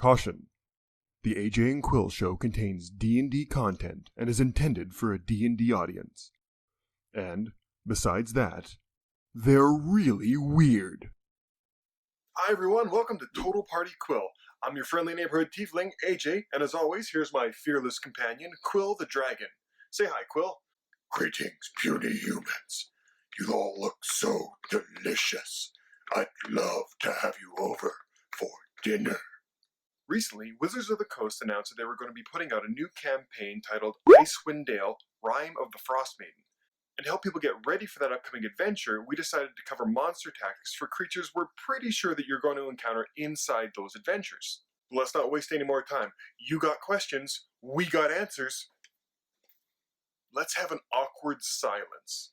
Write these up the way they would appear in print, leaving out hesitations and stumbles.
Caution! The AJ and Quill show contains D&D content and is intended for a D&D audience. And, besides that, they're really weird. Hi everyone, welcome to Total Party Quill. I'm your friendly neighborhood tiefling, AJ, and as always, here's my fearless companion, Quill the Dragon. Say hi, Quill. Greetings, puny humans. You all look so delicious. I'd love to have you over for dinner. Recently, Wizards of the Coast announced that they were going to be putting out a new campaign titled Icewind Dale Rime of the Frostmaiden. And to help people get ready for that upcoming adventure, we decided to cover monster tactics for creatures we're pretty sure that you're going to encounter inside those adventures. Let's not waste any more time. You got questions, we got answers. Let's have an awkward silence.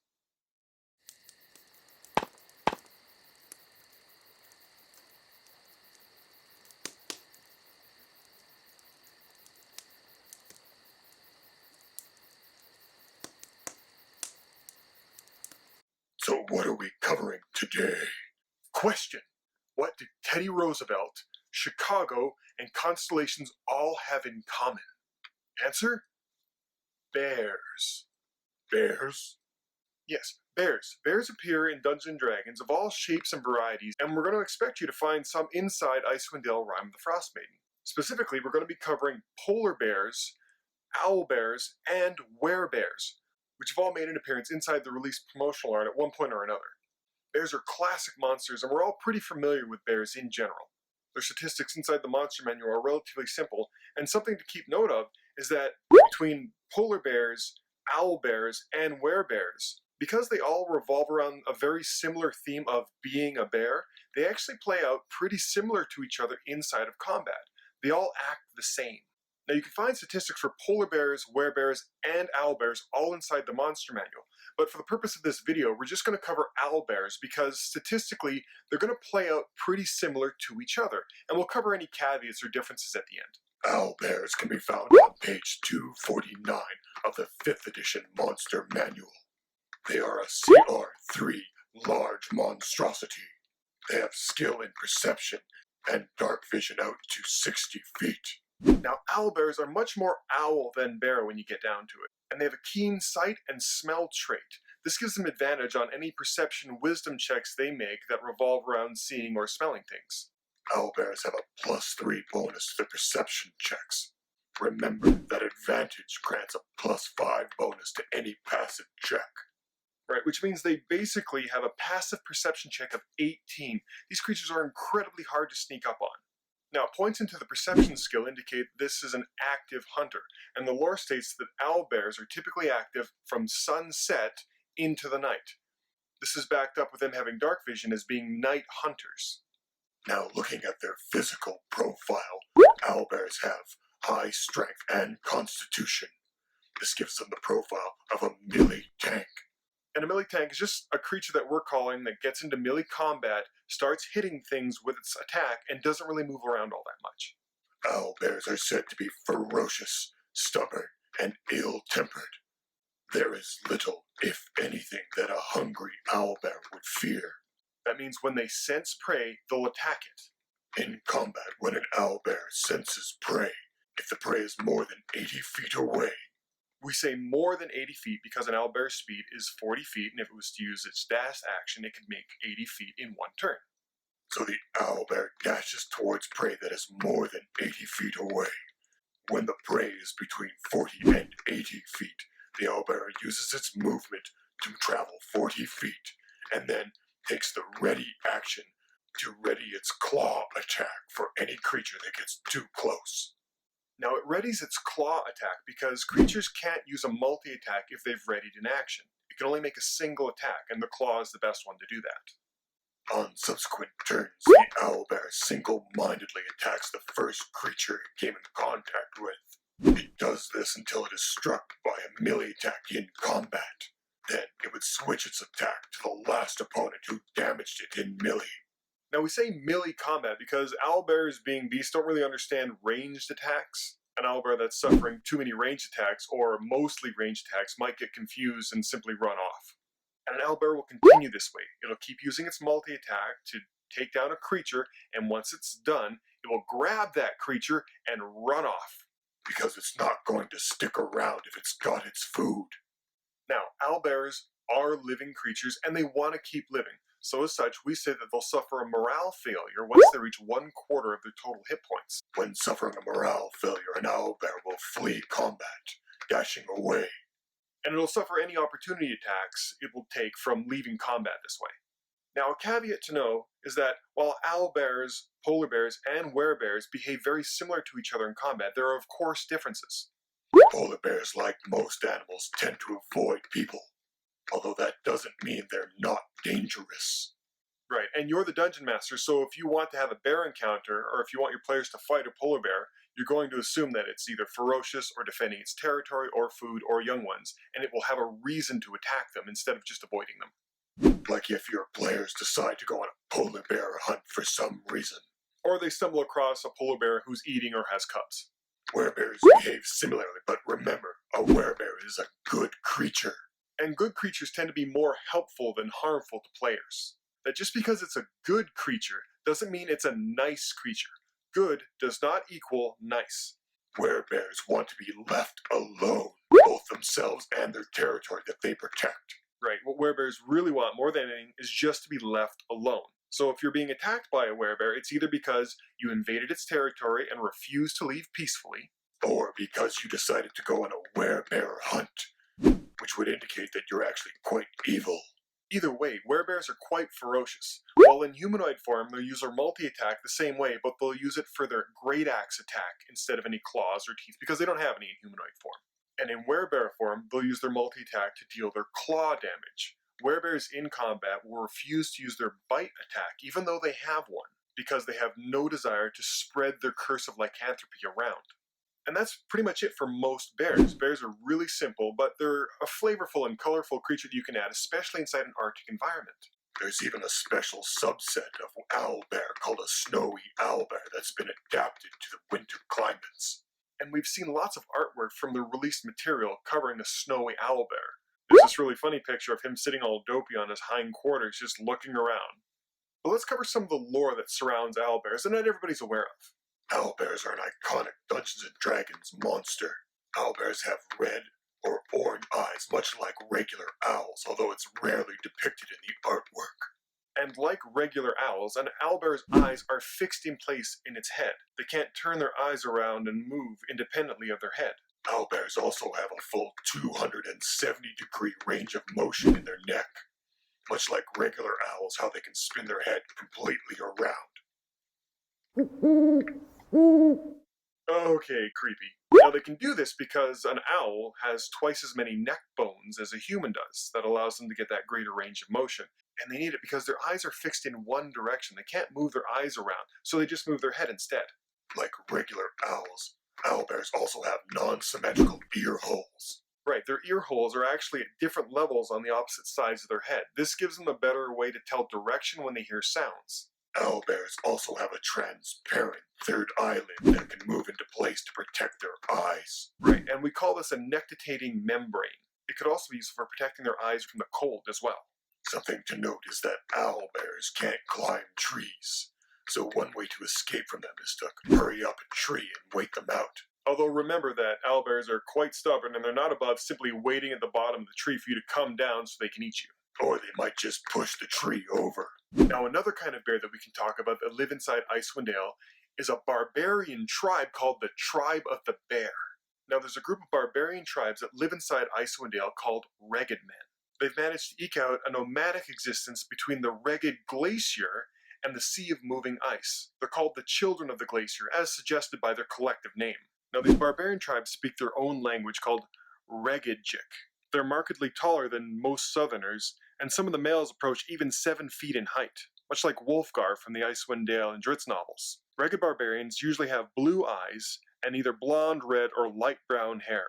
So what are we covering today? Question: what do Teddy Roosevelt, Chicago, and constellations all have in common? Answer: bears. Bears? Yes, bears. Bears appear in Dungeons & Dragons of all shapes and varieties, and we're going to expect you to find some inside Icewind Dale Rime of the Frostmaiden. Specifically, we're going to be covering polar bears, owlbears, and werebears, which have all made an appearance inside the released promotional art at one point or another. Bears are classic monsters, and we're all pretty familiar with bears in general. Their statistics inside the monster manual are relatively simple, and something to keep note of is that between polar bears, owlbears, and werebears, because they all revolve around a very similar theme of being a bear, they actually play out pretty similar to each other inside of combat. They all act the same. Now you can find statistics for polar bears, werebears, and owlbears all inside the monster manual, but for the purpose of this video, we're just going to cover owlbears because statistically, they're going to play out pretty similar to each other, and we'll cover any caveats or differences at the end. Owlbears can be found on page 249 of the 5th edition Monster Manual. They are a CR3 large monstrosity. They have skill in perception and dark vision out to 60 feet. Now, owlbears are much more owl than bear when you get down to it, and they have a keen sight and smell trait. This gives them advantage on any perception wisdom checks they make that revolve around seeing or smelling things. Owlbears have a +3 bonus to their perception checks. Remember that advantage grants a +5 bonus to any passive check. Right, which means they basically have a passive perception check of 18. These creatures are incredibly hard to sneak up on. Now, points into the perception skill indicate this is an active hunter, and the lore states that owlbears are typically active from sunset into the night. This is backed up with them having dark vision as being night hunters. Now looking at their physical profile, owlbears have high strength and constitution. This gives them the profile of a melee tank. And a melee tank is just a creature that we're calling that gets into melee combat, starts hitting things with its attack, and doesn't really move around all that much. Owlbears are said to be ferocious, stubborn, and ill-tempered. There is little, if anything, that a hungry owlbear would fear. That means when they sense prey, they'll attack it. In combat, when an owlbear senses prey, if the prey is more than 80 feet away, we say more than 80 feet because an owlbear's speed is 40 feet, and if it was to use its dash action, it could make 80 feet in one turn. So the owlbear dashes towards prey that is more than 80 feet away. When the prey is between 40 and 80 feet, the owlbear uses its movement to travel 40 feet, and then takes the ready action to ready its claw attack for any creature that gets too close. Now it readies its claw attack because creatures can't use a multi-attack if they've readied an action. It can only make a single attack, and the claw is the best one to do that. On subsequent turns, the owlbear single-mindedly attacks the first creature it came in contact with. It does this until it is struck by a melee attack in combat. Then it would switch its attack to the last opponent who damaged it in melee. Now we say melee combat because owlbears, being beasts, don't really understand ranged attacks. An owlbear that's suffering too many ranged attacks, or mostly ranged attacks, might get confused and simply run off. And an owlbear will continue this way. It'll keep using its multi-attack to take down a creature, and once it's done, it will grab that creature and run off. Because it's not going to stick around if it's got its food. Now, owlbears are living creatures and they want to keep living. So as such, we say that they'll suffer a morale failure once they reach 1/4 of their total hit points. When suffering a morale failure, an owlbear will flee combat, dashing away. And it'll suffer any opportunity attacks it will take from leaving combat this way. Now, a caveat to know is that while owlbears, polar bears, and werebears behave very similar to each other in combat, there are of course differences. Polar bears, like most animals, tend to avoid people, although that doesn't mean they're not dangerous. Right, and you're the dungeon master, so if you want to have a bear encounter, or if you want your players to fight a polar bear, you're going to assume that it's either ferocious or defending its territory or food or young ones, and it will have a reason to attack them instead of just avoiding them. Like if your players decide to go on a polar bear hunt for some reason. Or they stumble across a polar bear who's eating or has cubs. Werebears behave similarly, but remember, a werebear is a good creature. And good creatures tend to be more helpful than harmful to players. That just because it's a good creature doesn't mean it's a nice creature. Good does not equal nice. Werebears want to be left alone, both themselves and their territory that they protect. Right, what werebears really want more than anything is just to be left alone. So if you're being attacked by a werebear, it's either because you invaded its territory and refused to leave peacefully, or because you decided to go on a werebear hunt, which would indicate that you're actually quite evil. Either way, werebears are quite ferocious. While in humanoid form, they'll use their multi-attack the same way, but they'll use it for their great axe attack instead of any claws or teeth, because they don't have any in humanoid form. And in werebear form, they'll use their multi-attack to deal their claw damage. Werebears in combat will refuse to use their bite attack, even though they have one, because they have no desire to spread their curse of lycanthropy around. And that's pretty much it for most bears. Bears are really simple, but they're a flavorful and colorful creature that you can add, especially inside an Arctic environment. There's even a special subset of owlbear called a snowy owlbear that's been adapted to the winter climates. And we've seen lots of artwork from the released material covering a snowy owlbear. There's this really funny picture of him sitting all dopey on his hindquarters just looking around. But let's cover some of the lore that surrounds owlbears that not everybody's aware of. Owlbears are an iconic Dungeons & Dragons monster. Owlbears have red or orange eyes, much like regular owls, although it's rarely depicted in the artwork. And like regular owls, an owlbear's eyes are fixed in place in its head. They can't turn their eyes around and move independently of their head. Owlbears also have a full 270-degree range of motion in their neck, much like regular owls, how they can spin their head completely around. Okay, creepy. Now they can do this because an owl has twice as many neck bones as a human does. That allows them to get that greater range of motion. And they need it because their eyes are fixed in one direction. They can't move their eyes around, so they just move their head instead. Like regular owls, owlbears also have non-symmetrical ear holes. Right, their ear holes are actually at different levels on the opposite sides of their head. This gives them a better way to tell direction when they hear sounds. Owlbears also have a transparent third eyelid that can move into place to protect their eyes. Right, and we call this a nictitating membrane. It could also be used for protecting their eyes from the cold as well. Something to note is that owlbears can't climb trees, so one way to escape from them is to hurry up a tree and wait them out. Although remember that owlbears are quite stubborn and they're not above simply waiting at the bottom of the tree for you to come down so they can eat you. Or they might just push the tree over. Now another kind of bear that we can talk about that live inside Icewind Dale is a barbarian tribe called the Tribe of the Bear. Now there's a group of barbarian tribes that live inside Icewind Dale called Reghed Men. They've managed to eke out a nomadic existence between the Reghed Glacier and the Sea of Moving Ice. They're called the Children of the Glacier, as suggested by their collective name. Now these barbarian tribes speak their own language called Regedgic. They're markedly taller than most southerners, and some of the males approach even 7 feet in height, much like Wolfgar from the Icewind Dale and Drizzt novels. Reghed barbarians usually have blue eyes and either blonde, red, or light brown hair.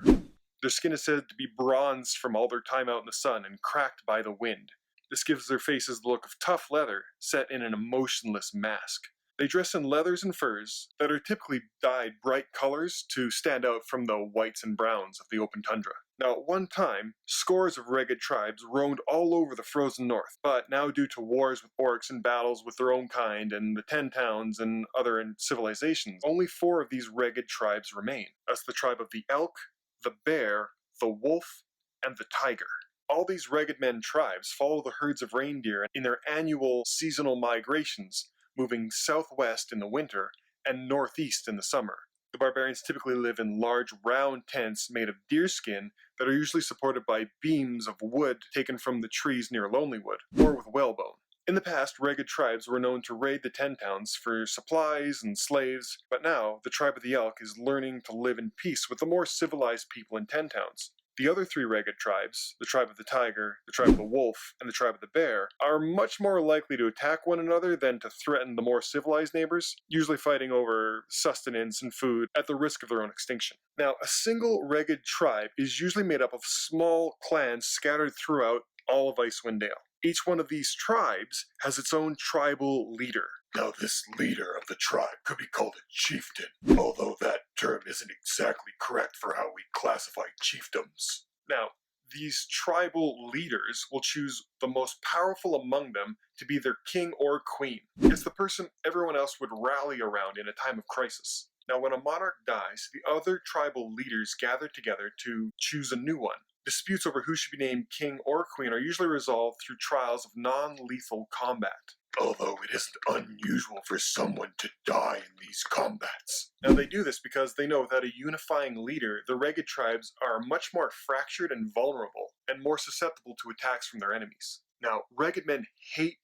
Their skin is said to be bronzed from all their time out in the sun and cracked by the wind. This gives their faces the look of tough leather set in an emotionless mask. They dress in leathers and furs that are typically dyed bright colors to stand out from the whites and browns of the open tundra. Now, at one time, scores of Reghed tribes roamed all over the frozen north, but now due to wars with orcs and battles with their own kind and the 10 towns and other civilizations, only 4 of these Reghed tribes remain. That's the tribe of the elk, the bear, the wolf, and the tiger. All these Reghed men tribes follow the herds of reindeer in their annual seasonal migrations, moving southwest in the winter and northeast in the summer. The barbarians typically live in large round tents made of deerskin that are usually supported by beams of wood taken from the trees near Lonelywood, or with whalebone. In the past, Reghed tribes were known to raid the 10 towns for supplies and slaves, but now the tribe of the elk is learning to live in peace with the more civilized people in 10 towns. The other 3 Reghed tribes, the tribe of the tiger, the tribe of the wolf, and the tribe of the bear, are much more likely to attack one another than to threaten the more civilized neighbors, usually fighting over sustenance and food at the risk of their own extinction. Now, a single Reghed tribe is usually made up of small clans scattered throughout all of Icewind Dale. Each one of these tribes has its own tribal leader. Now, this leader of the tribe could be called a chieftain, although that term isn't exactly correct for how we classify chiefdoms. Now, these tribal leaders will choose the most powerful among them to be their king or queen. It's the person everyone else would rally around in a time of crisis. Now, when a monarch dies, the other tribal leaders gather together to choose a new one. Disputes over who should be named king or queen are usually resolved through trials of non-lethal combat. Although it isn't unusual for someone to die in these combats. Now they do this because they know without a unifying leader, the Reghed tribes are much more fractured and vulnerable, and more susceptible to attacks from their enemies. Now, Reghed men hate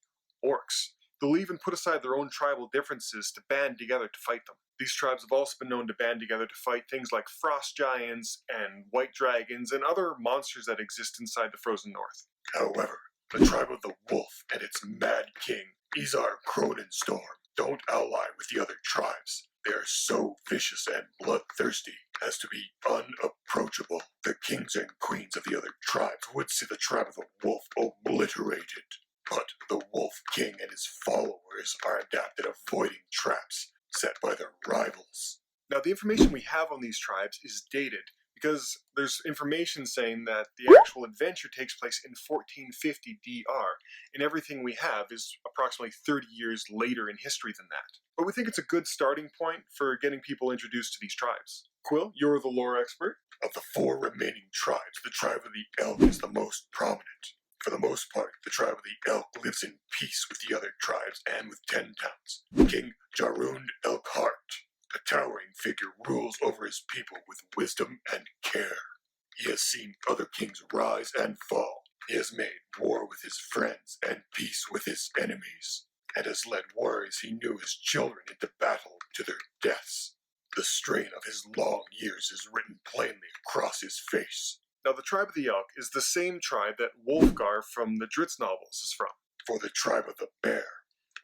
orcs. They'll even put aside their own tribal differences to band together to fight them. These tribes have also been known to band together to fight things like frost giants and white dragons and other monsters that exist inside the frozen north. However, the tribe of the wolf and its mad king, Izar Cronenstorm, don't ally with the other tribes. They are so vicious and bloodthirsty as to be unapproachable. The kings and queens of the other tribes would see the tribe of the wolf obliterated. But the Wolf King and his followers are adept at avoiding traps set by their rivals. Now, the information we have on these tribes is dated, because there's information saying that the actual adventure takes place in 1450 DR, and everything we have is approximately 30 years later in history than that. But we think it's a good starting point for getting people introduced to these tribes. Quill, you're the lore expert. Of the 4 remaining tribes, the tribe of the elk is the most prominent. For the most part, the tribe of the elk lives in peace with the other tribes and with 10 towns. King Jarund Elkhart, a towering figure, rules over his people with wisdom and care. He has seen other kings rise and fall. He has made war with his friends and peace with his enemies, and has led warriors he knew as children into battle to their deaths. The strain of his long years is written plainly across his face. Now, the tribe of the elk is the same tribe that Wolfgar from the Dritz novels is from. For the tribe of the bear,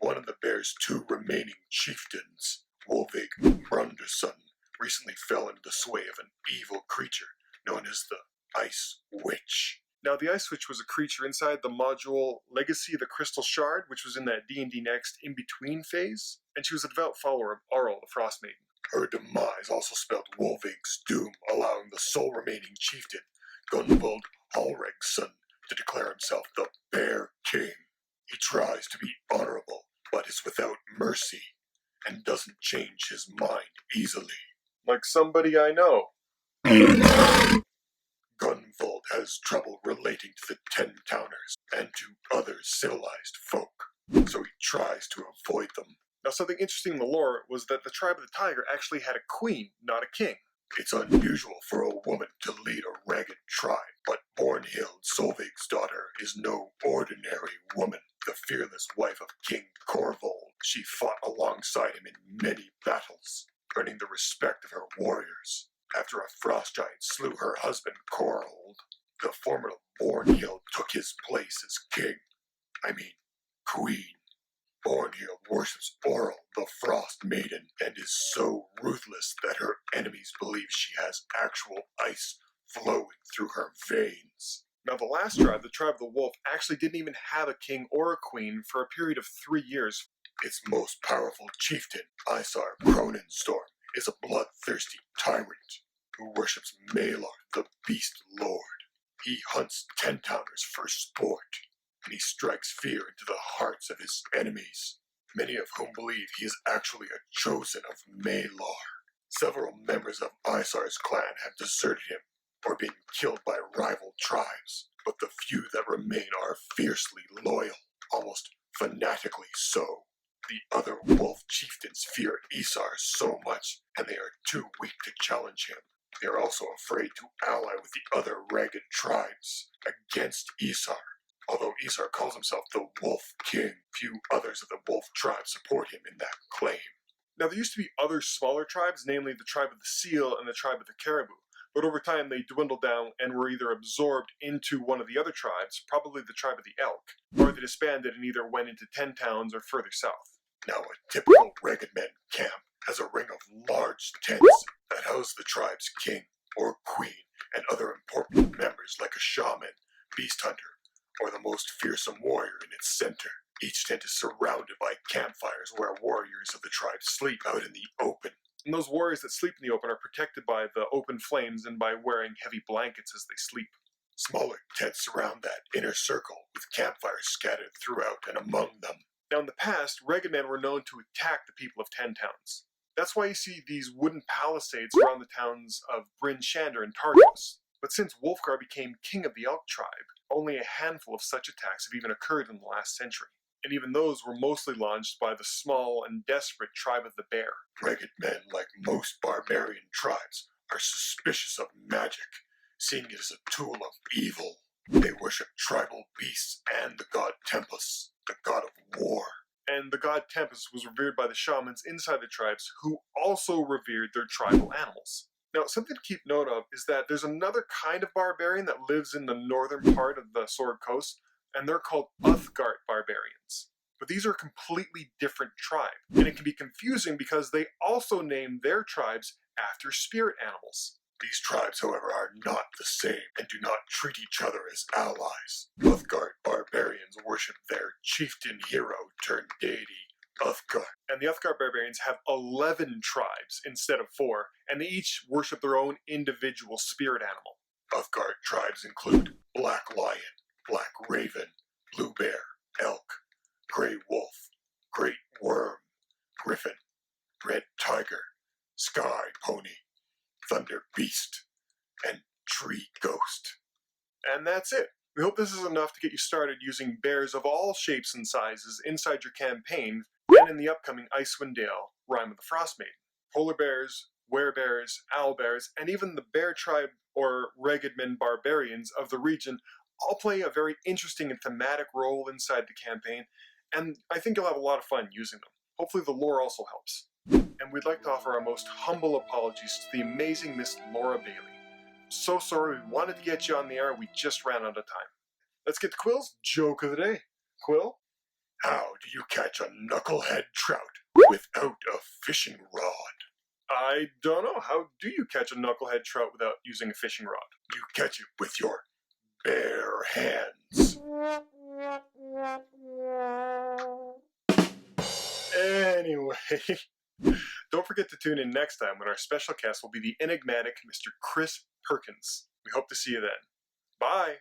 one of the bear's 2 remaining chieftains, Wolvig Brunderson, recently fell into the sway of an evil creature known as the Ice Witch. Now, the Ice Witch was a creature inside the module Legacy of the Crystal Shard, which was in that D&D Next in-between phase, and she was a devout follower of Auril, the Frostmaiden. Her demise also spelled Wolvig's doom, allowing the sole remaining chieftain, Gunvald Hallregson, to declare himself the Bear King. He tries to be honorable, but is without mercy, and doesn't change his mind easily. Like somebody I know. Gunvald has trouble relating to the 10 towners and to other civilized folk, so he tries to avoid them. Now, something interesting in the lore was that the tribe of the tiger actually had a queen, not a king. It's unusual for a woman to lead a Reghed tribe, but Bornhild, Solveig's daughter, is no ordinary woman. The fearless wife of King Corvold, she fought alongside him in many battles, earning the respect of her warriors. After a frost giant slew her husband Corvold, the formidable Bornhild took his place as king. Queen. Bornhild worships Auril, the Frost Maiden, and is so ruthless that her enemies believe she has actual ice flowing through her veins. Now, the last tribe, the tribe of the wolf, actually didn't even have a king or a queen for a period of 3 years. Its most powerful chieftain, Isar Kronenstorm, is a bloodthirsty tyrant who worships Malor, the Beast Lord. He hunts 10-towners for sport, and he strikes fear into the hearts of his enemies, many of whom believe he is actually a chosen of Malor. Several members of Isar's clan have deserted him or been killed by rival tribes, but the few that remain are fiercely loyal, almost fanatically so. The other wolf chieftains fear Isar so much, and they are too weak to challenge him. They are also afraid to ally with the other Reghed tribes against Isar. Although Isar calls himself the Wolf King, few others of the wolf tribe support him in that claim. Now, there used to be other smaller tribes, namely the tribe of the seal and the tribe of the caribou, but over time they dwindled down and were either absorbed into one of the other tribes, probably the tribe of the elk, or they disbanded and either went into 10 towns or further south. Now, a typical Reghed men camp has a ring of large tents that house the tribe's king or queen and other important members like a shaman, beast hunter, or the most fearsome warrior in its center. Each tent is surrounded by campfires where warriors of the tribe sleep out in the open. And those warriors that sleep in the open are protected by the open flames and by wearing heavy blankets as they sleep. Smaller tents surround that inner circle with campfires scattered throughout and among them. Now, in the past, Reghed men were known to attack the people of 10 towns. That's why you see these wooden palisades around the towns of Bryn Shander and Targos. But since Wulfgar became king of the Elk tribe, only a handful of such attacks have even occurred in the last century. And even those were mostly launched by the small and desperate tribe of the Bear. Reghed men, like most barbarian tribes, are suspicious of magic, seeing it as a tool of evil. They worship tribal beasts and the god Tempus, the god of war. And the god Tempus was revered by the shamans inside the tribes, who also revered their tribal animals. Now, something to keep note of is that there's another kind of barbarian that lives in the northern part of the Sword Coast, and they're called Uthgardt Barbarians. But these are a completely different tribe, and it can be confusing because they also name their tribes after spirit animals. These tribes, however, are not the same and do not treat each other as allies. Uthgardt Barbarians worship their chieftain hero turned deity, Uthgardt. And the Uthgardt Barbarians have 11 tribes instead of 4, and they each worship their own individual spirit animal. Uthgardt tribes include Black Lion, Black Raven, Blue Bear, Elk, Grey Wolf, Great Worm, Griffin, Red Tiger, Sky Pony, Thunder Beast, and Tree Ghost. And that's it. We hope this is enough to get you started using bears of all shapes and sizes inside your campaign and in the upcoming Icewind Dale Rime of the Frostmaiden. Polar bears, werebears, owlbears, and even the bear tribe or Reghed men barbarians of the region all play a very interesting and thematic role inside the campaign, and I think you'll have a lot of fun using them. Hopefully the lore also helps. And we'd like to offer our most humble apologies to the amazing Miss Laura Bailey. So sorry, we wanted to get you on the air, we just ran out of time. Let's get to Quill's joke of the day. Quill? How do you catch a knucklehead trout without a fishing rod? I don't know. How do you catch a knucklehead trout without using a fishing rod? You catch it with your bare hands. Anyway, don't forget to tune in next time when our special guest will be the enigmatic Mr. Chris Perkins. We hope to see you then. Bye!